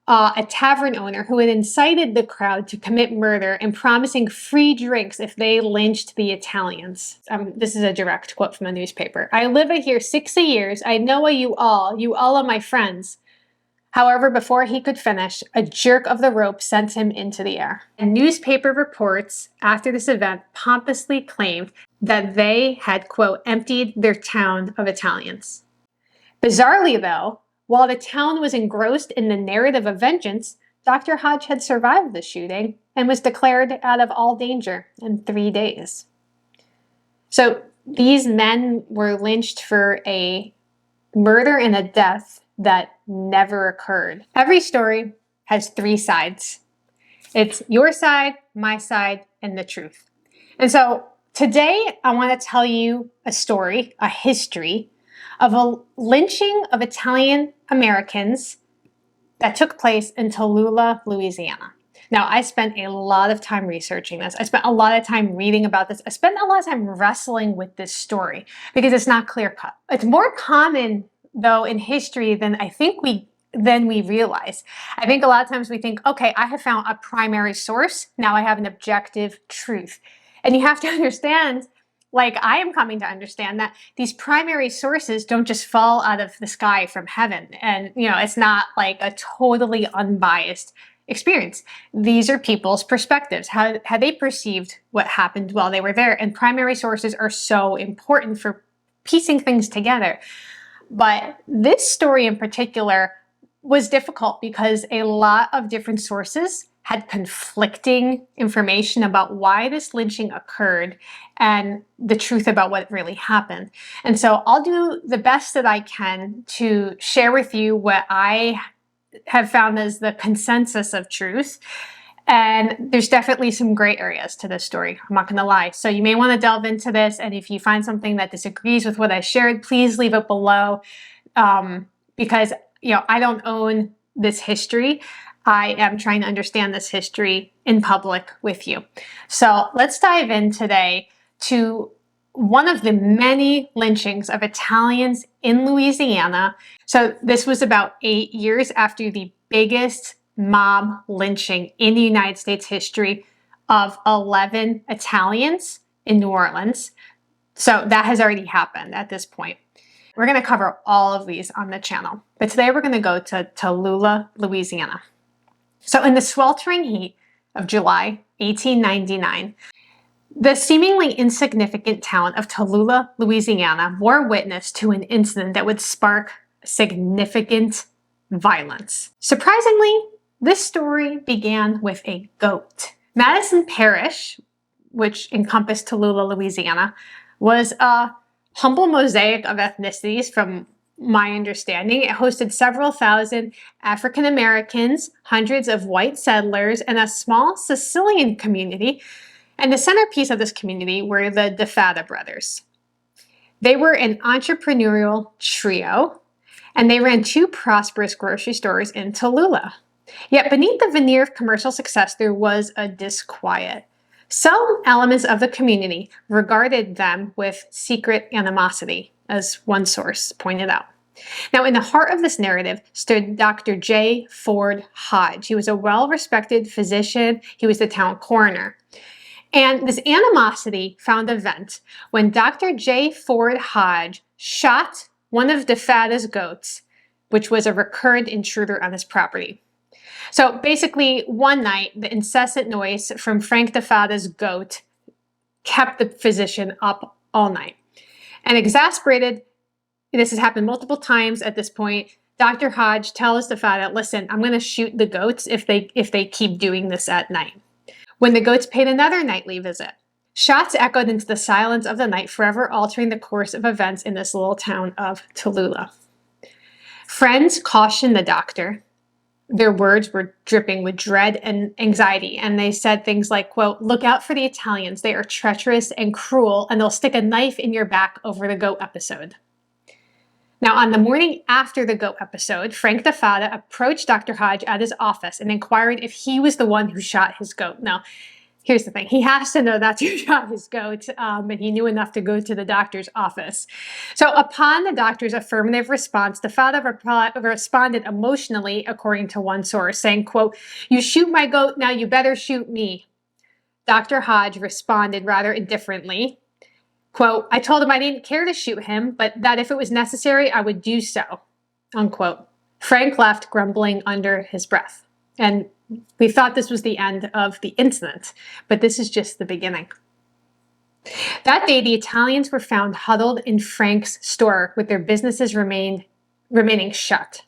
a tavern owner who had incited the crowd to commit murder and promising free drinks if they lynched the Italians. This is a direct quote from the newspaper. "I live here 60 years. I know you all. You all are my friends." However, before he could finish, a jerk of the rope sent him into the air. And newspaper reports after this event pompously claimed that they had, quote, emptied their town of Italians. Bizarrely, though, while the town was engrossed in the narrative of vengeance, Dr. Hodge had survived the shooting and was declared out of all danger in 3 days. So these men were lynched for a murder and a death that never occurred. Every story has 3 sides. It's your side, my side, and the truth. And so today I want to tell you a story, a history of a lynching of Italian Americans that took place in Tallulah, Louisiana. Now, I spent a lot of time researching this. I spent a lot of time reading about this. I spent a lot of time wrestling with this story because it's not clear-cut. It's more common, though, in history than I think we realize. I think a lot of times we think, okay, I have found a primary source. Now I have an objective truth. And you have to understand, like I am coming to understand, that these primary sources don't just fall out of the sky from heaven. And, it's not like a totally unbiased experience. These are people's perspectives, how they perceived what happened while they were there. And primary sources are so important for piecing things together. But this story in particular was difficult because a lot of different sources had conflicting information about why this lynching occurred and the truth about what really happened. And so I'll do the best that I can to share with you what I have found as the consensus of truth. And there's definitely some gray areas to this story, I'm not gonna lie. So you may wanna delve into this, and if you find something that disagrees with what I shared, please leave it below, because I don't own this history. I am trying to understand this history in public with you. So let's dive in today to one of the many lynchings of Italians in Louisiana. So this was about 8 years after the biggest mob lynching in the United States history of 11 Italians in New Orleans. So that has already happened at this point. We're going to cover all of these on the channel, but today we're going to go to Tallulah, Louisiana. So in the sweltering heat of July 1899, the seemingly insignificant town of Tallulah, Louisiana, bore witness to an incident that would spark significant violence. Surprisingly, this story began with a goat. Madison Parish, which encompassed Tallulah, Louisiana, was a humble mosaic of ethnicities from my understanding. It hosted several thousand African Americans, hundreds of white settlers, and a small Sicilian community. And the centerpiece of this community were the DeFatta brothers. They were an entrepreneurial trio, and they ran 2 prosperous grocery stores in Tallulah. Yet beneath the veneer of commercial success, there was a disquiet. Some elements of the community regarded them with secret animosity, as one source pointed out. Now, in the heart of this narrative stood Dr. J. Ford Hodge. He was a well-respected physician. He was the town coroner. And this animosity found a vent when Dr. J. Ford Hodge shot one of DeFatta's goats, which was a recurrent intruder on his property. So basically, one night, the incessant noise from Frank DeFatta's goat kept the physician up all night. And exasperated, this has happened multiple times at this point, Dr. Hodge tells DeFatta, listen, I'm going to shoot the goats if they keep doing this at night. When the goats paid another nightly visit, shots echoed into the silence of the night, forever altering the course of events in this little town of Tallulah. Friends cautioned the doctor. Their words were dripping with dread and anxiety, and they said things like, quote, look out for the Italians. They are treacherous and cruel, and they'll stick a knife in your back over the goat episode. Now, on the morning after the goat episode, Frank DeFatta approached Dr. Hodge at his office and inquired if he was the one who shot his goat. Now, Here's the thing. He has to know that's who shot his goat, and he knew enough to go to the doctor's office. So upon the doctor's affirmative response, the father responded emotionally, according to one source, saying, quote, "You shoot my goat, now you better shoot me." Dr. Hodge responded rather indifferently, quote, "I told him I didn't care to shoot him, but that if it was necessary, I would do so," unquote. Frank left grumbling under his breath. And we thought this was the end of the incident, but this is just the beginning. That day, the Italians were found huddled in Frank's store with their businesses remaining shut.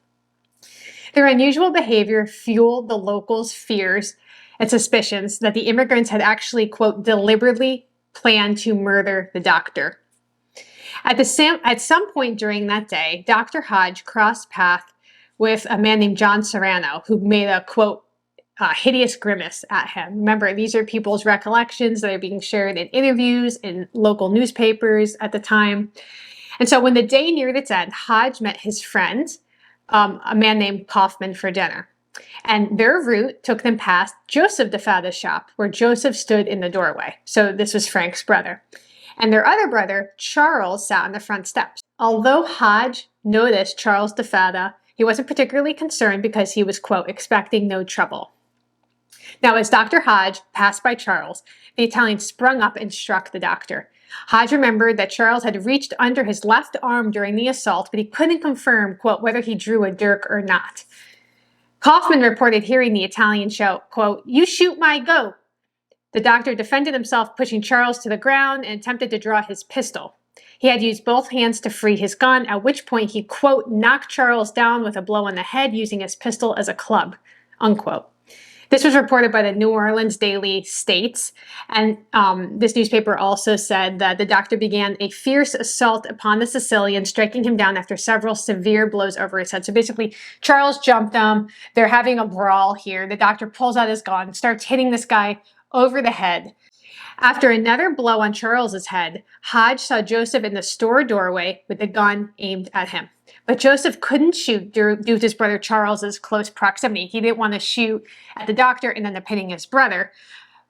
Their unusual behavior fueled the locals' fears and suspicions that the immigrants had actually, quote, deliberately planned to murder the doctor. At some point during that day, Dr. Hodge crossed paths with a man named John Serrano, who made a, quote, hideous grimace at him. Remember, these are people's recollections that are being shared in interviews in local newspapers at the time. And so when the day neared its end, Hodge met his friend, a man named Kaufman, for dinner. And their route took them past Joseph DeFada's shop, where Joseph stood in the doorway. So this was Frank's brother. And their other brother, Charles, sat on the front steps. Although Hodge noticed Charles DeFada, he wasn't particularly concerned because he was, quote, expecting no trouble. Now, as Dr. Hodge passed by Charles, the Italian sprung up and struck the doctor. Hodge remembered that Charles had reached under his left arm during the assault, but he couldn't confirm, quote, whether he drew a dirk or not. Kaufman reported hearing the Italian shout, quote, "You shoot my goat." The doctor defended himself, pushing Charles to the ground, and attempted to draw his pistol. He had used both hands to free his gun, at which point he, quote, knocked Charles down with a blow on the head using his pistol as a club, unquote. This was reported by the New Orleans Daily States, and this newspaper also said that the doctor began a fierce assault upon the Sicilian, striking him down after several severe blows over his head. So basically, Charles jumped him. They're having a brawl here. The doctor pulls out his gun, starts hitting this guy over the head. After another blow on Charles's head, Hodge saw Joseph in the store doorway with the gun aimed at him. But Joseph couldn't shoot due to his brother Charles's close proximity. He didn't want to shoot at the doctor and end up hitting his brother.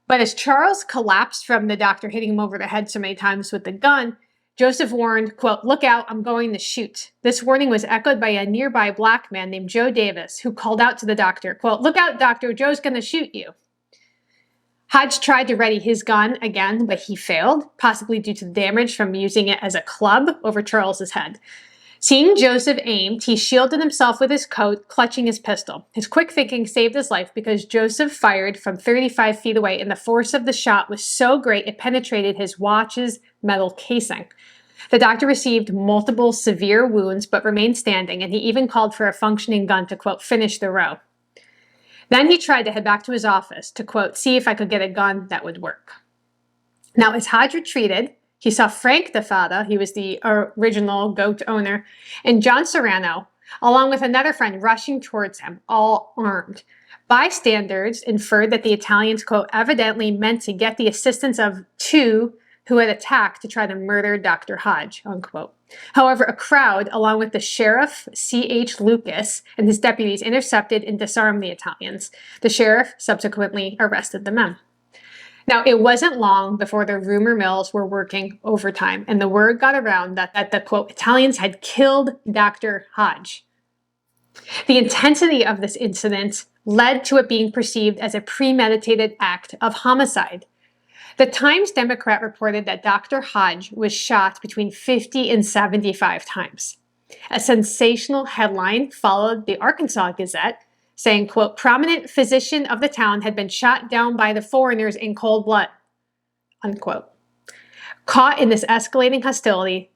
But as Charles collapsed from the doctor hitting him over the head so many times with the gun, Joseph warned, quote, "Look out, I'm going to shoot." This warning was echoed by a nearby black man named Joe Davis, who called out to the doctor, quote, "Look out, doctor, Joe's going to shoot you." Hodge tried to ready his gun again, but he failed, possibly due to the damage from using it as a club over Charles's head. Seeing Joseph aimed, he shielded himself with his coat, clutching his pistol. His quick thinking saved his life because Joseph fired from 35 feet away, and the force of the shot was so great it penetrated his watch's metal casing. The doctor received multiple severe wounds but remained standing, and he even called for a functioning gun to, quote, finish the row. Then he tried to head back to his office to, quote, see if I could get a gun that would work. Now, as Hodge retreated, he saw Frank DeFada, he was the original goat owner, and John Serrano, along with another friend, rushing towards him, all armed. Bystanders inferred that the Italians, quote, evidently meant to get the assistance of two who had attacked to try to murder Dr. Hodge, unquote. However, a crowd, along with the sheriff, C.H. Lucas, and his deputies, intercepted and disarmed the Italians. The sheriff subsequently arrested the men. Now, it wasn't long before the rumor mills were working overtime, and the word got around that the, quote, Italians had killed Dr. Hodge. The intensity of this incident led to it being perceived as a premeditated act of homicide. The Times Democrat reported that Dr. Hodge was shot between 50 and 75 times. A sensational headline followed the Arkansas Gazette, saying, quote, prominent physician of the town had been shot down by the foreigners in cold blood, unquote. Caught in this escalating hostility,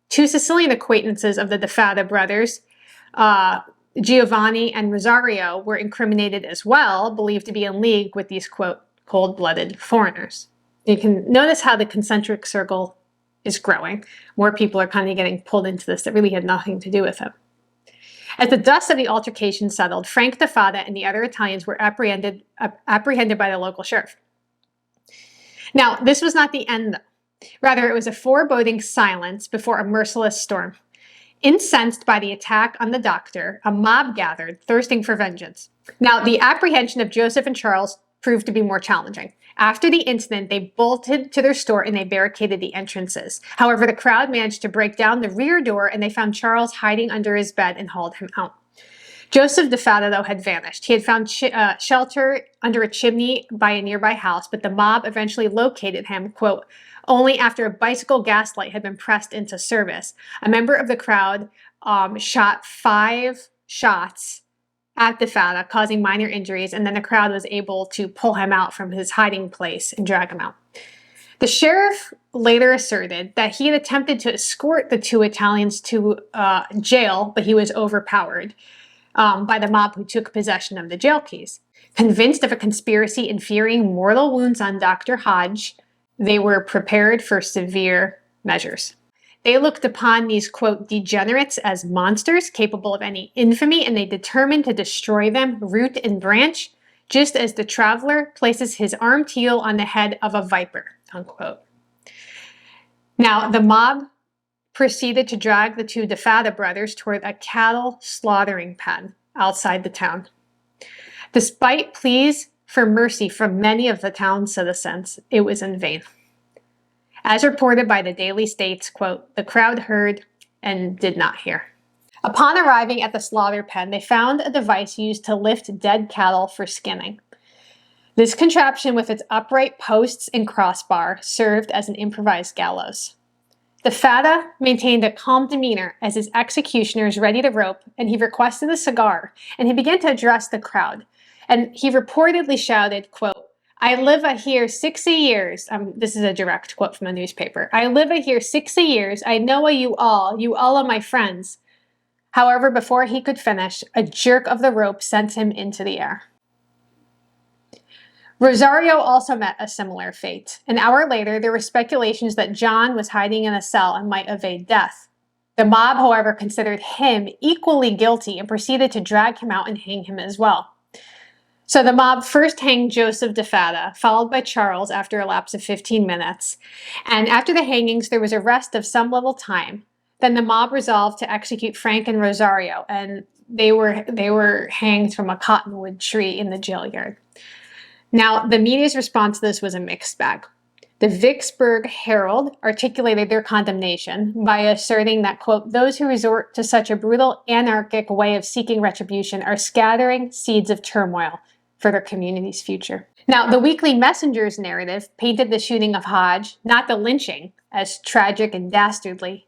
two Sicilian acquaintances of the DeFada brothers, Giovanni and Rosario, were incriminated as well, believed to be in league with these, quote, cold-blooded foreigners. You can notice how the concentric circle is growing. More people are kind of getting pulled into this that really had nothing to do with him. As the dust of the altercation settled, Frank DeFada and the other Italians were apprehended by the local sheriff. Now, this was not the end, though. Rather, it was a foreboding silence before a merciless storm. Incensed by the attack on the doctor, a mob gathered, thirsting for vengeance. Now, the apprehension of Joseph and Charles proved to be more challenging. After the incident, they bolted to their store and they barricaded the entrances. However, the crowd managed to break down the rear door and they found Charles hiding under his bed and hauled him out. Joseph DeFatta, though, had vanished. He had found shelter under a chimney by a nearby house, but the mob eventually located him, quote, only after a bicycle gaslight had been pressed into service. A member of the crowd shot 5 shots at DeFatta, causing minor injuries, and then the crowd was able to pull him out from his hiding place and drag him out. The sheriff later asserted that he had attempted to escort the 2 Italians to jail, but he was overpowered by the mob who took possession of the jail keys. Convinced of a conspiracy and fearing mortal wounds on Dr. Hodge, they were prepared for severe measures. They looked upon these, quote, degenerates as monsters capable of any infamy, and they determined to destroy them root and branch, just as the traveler places his armed heel on the head of a viper, unquote. Now, the mob proceeded to drag the 2 DeFatta brothers toward a cattle slaughtering pen outside the town. Despite pleas for mercy from many of the town's citizens, it was in vain. As reported by the Daily States, quote, the crowd heard and did not hear. Upon arriving at the slaughter pen, they found a device used to lift dead cattle for skinning. This contraption with its upright posts and crossbar served as an improvised gallows. DeFatta maintained a calm demeanor as his executioners readied a rope, and he requested a cigar, and he began to address the crowd. And he reportedly shouted, quote, I live here 60 years. This is a direct quote from a newspaper. I live here 60 years. I know you all are my friends. However, before he could finish, a jerk of the rope sent him into the air. Rosario also met a similar fate. An hour later, there were speculations that John was hiding in a cell and might evade death. The mob, however, considered him equally guilty and proceeded to drag him out and hang him as well. So the mob first hanged Joseph DeFatta, followed by Charles after a lapse of 15 minutes. And after the hangings, there was a rest of some little time. Then the mob resolved to execute Frank and Rosario, and they were hanged from a cottonwood tree in the jail yard. Now, the media's response to this was a mixed bag. The Vicksburg Herald articulated their condemnation by asserting that, quote, those who resort to such a brutal, anarchic way of seeking retribution are scattering seeds of turmoil for their community's future. Now, the Weekly Messenger's narrative painted the shooting of Hodge, not the lynching, as tragic and dastardly.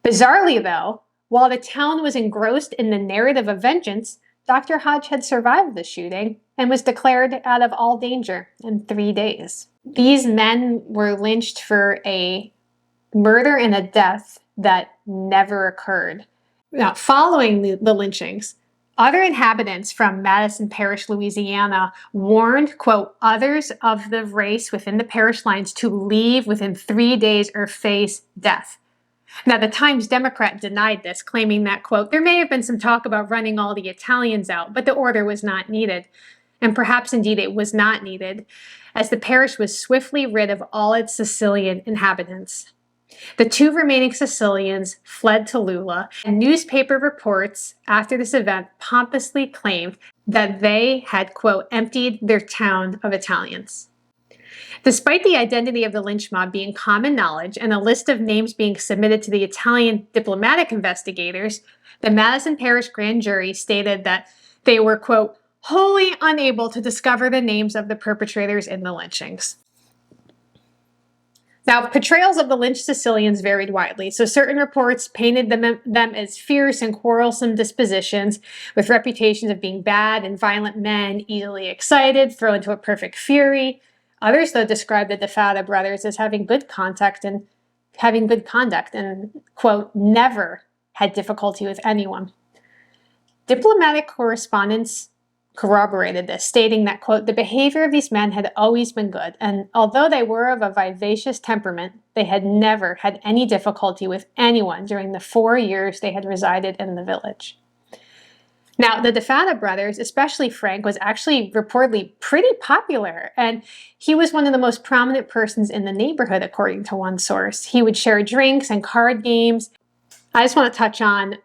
Bizarrely, though, while the town was engrossed in the narrative of vengeance, Dr. Hodge had survived the shooting and was declared out of all danger in 3 days. These men were lynched for a murder and a death that never occurred. Now, following the lynchings, other inhabitants from Madison Parish, Louisiana, warned, quote, others of the race within the parish lines to leave within 3 days or face death. Now, the Times Democrat denied this, claiming that, quote, there may have been some talk about running all the Italians out, but the order was not needed. And perhaps indeed it was not needed, as the parish was swiftly rid of all its Sicilian inhabitants. The 2 remaining Sicilians fled to Tallulah, and newspaper reports after this event pompously claimed that they had, quote, emptied their town of Italians. Despite the identity of the lynch mob being common knowledge and a list of names being submitted to the Italian diplomatic investigators, the Madison Parish grand jury stated that they were, quote, wholly unable to discover the names of the perpetrators in the lynchings. Now, portrayals of the lynched Sicilians varied widely, so certain reports painted them as fierce and quarrelsome dispositions with reputations of being bad and violent men, easily excited, thrown to a perfect fury. Others, though, described the DeFatta brothers as having good conduct and, quote, never had difficulty with anyone. Diplomatic correspondence corroborated this, stating that, quote, the behavior of these men had always been good, and although they were of a vivacious temperament, they had never had any difficulty with anyone during the 4 years they had resided in the village. Now, the DeFatta brothers, especially Frank, was actually reportedly pretty popular, and he was one of the most prominent persons in the neighborhood, according to one source. He would share drinks and card games. I just want to touch on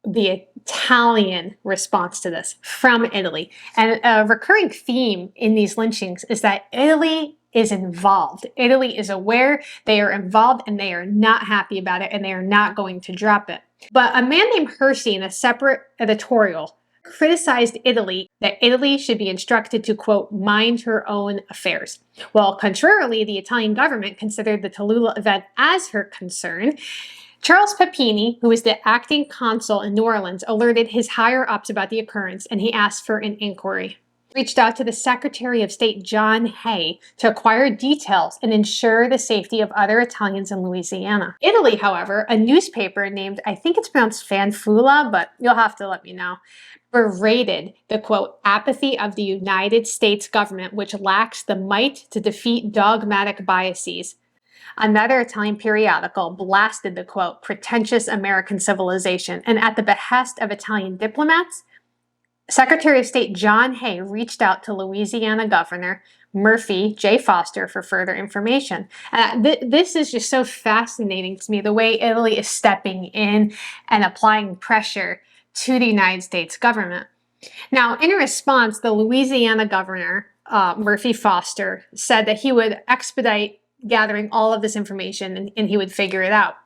the Italian response to this from Italy. And a recurring theme in these lynchings is that Italy is involved. Italy is aware, they are involved, and they are not happy about it, and they are not going to drop it. But a man named Hershey, in a separate editorial, criticized Italy, that Italy should be instructed to, quote, mind her own affairs. Well, contrarily, the Italian government considered the Tallulah event as her concern. Charles Papini, who was the acting consul in New Orleans, alerted his higher-ups about the occurrence, and he asked for an inquiry. Reached out to the Secretary of State John Hay to acquire details and ensure the safety of other Italians in Louisiana. Italy, however, a newspaper named, I think it's pronounced Fanfula, but you'll have to let me know, berated the, quote, apathy of the United States government, which lacks the might to defeat dogmatic biases. Another Italian periodical blasted the, quote, pretentious American civilization, and at the behest of Italian diplomats, Secretary of State John Hay reached out to Louisiana Governor Murphy J. Foster for further information. This is just so fascinating to me, the way Italy is stepping in and applying pressure to the United States government. Now, in response, the Louisiana Governor, Murphy Foster, said that he would expedite gathering all of this information and he would figure it out.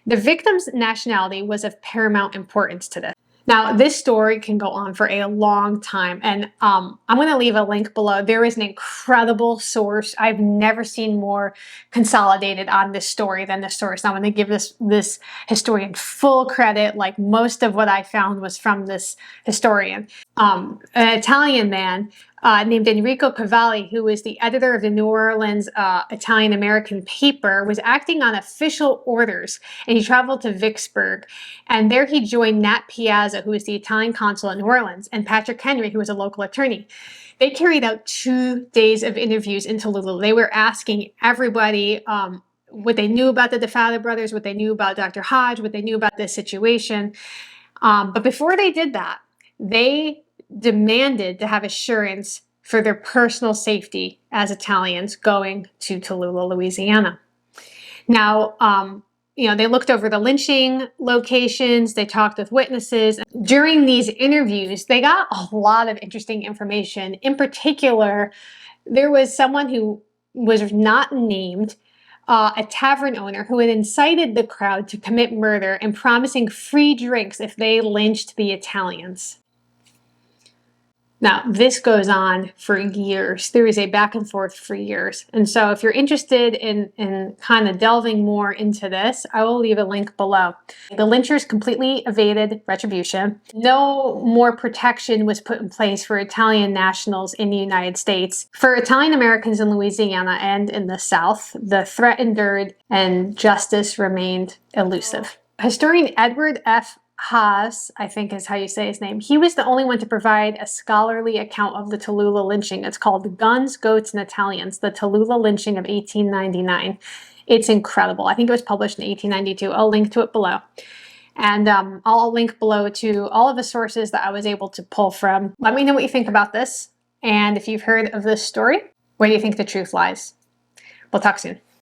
The victim's nationality was of paramount importance to this. Now, this story can go on for a long time, and I'm going to leave a link below. There is an incredible source. I've never seen more consolidated on this story than this source. I'm going to give this historian full credit. Like, most of what I found was from this historian. An Italian man named Enrico Cavalli, who was the editor of the New Orleans Italian-American paper, was acting on official orders, and he traveled to Vicksburg. And there he joined Nat Piazza, who was the Italian consul in New Orleans, and Patrick Henry, who was a local attorney. They carried out 2 days of interviews in Tallulah. They were asking everybody what they knew about the DeFada brothers, what they knew about Dr. Hodge, what they knew about this situation. But before they did that, they demanded to have assurance for their personal safety as Italians going to Tallulah, Louisiana. Now, they looked over the lynching locations, they talked with witnesses. During these interviews, they got a lot of interesting information. In particular, there was someone who was not named, a tavern owner who had incited the crowd to commit murder and promising free drinks if they lynched the Italians. Now, this goes on for years. There is a back and forth for years. And so if you're interested in kind of delving more into this, I will leave a link below. The lynchers completely evaded retribution. No more protection was put in place for Italian nationals in the United States. For Italian Americans in Louisiana and in the South, the threat endured and justice remained elusive. Historian Edward F. HAAS, I think is how you say his name, he was the only one to provide a scholarly account of the Tallulah lynching. It's called Guns, Goats, and Italians, the Tallulah lynching of 1899. It's incredible. I think it was published in 1892. I'll link to it below. And I'll link below to all of the sources that I was able to pull from. Let me know what you think about this. And if you've heard of this story, where do you think the truth lies? We'll talk soon.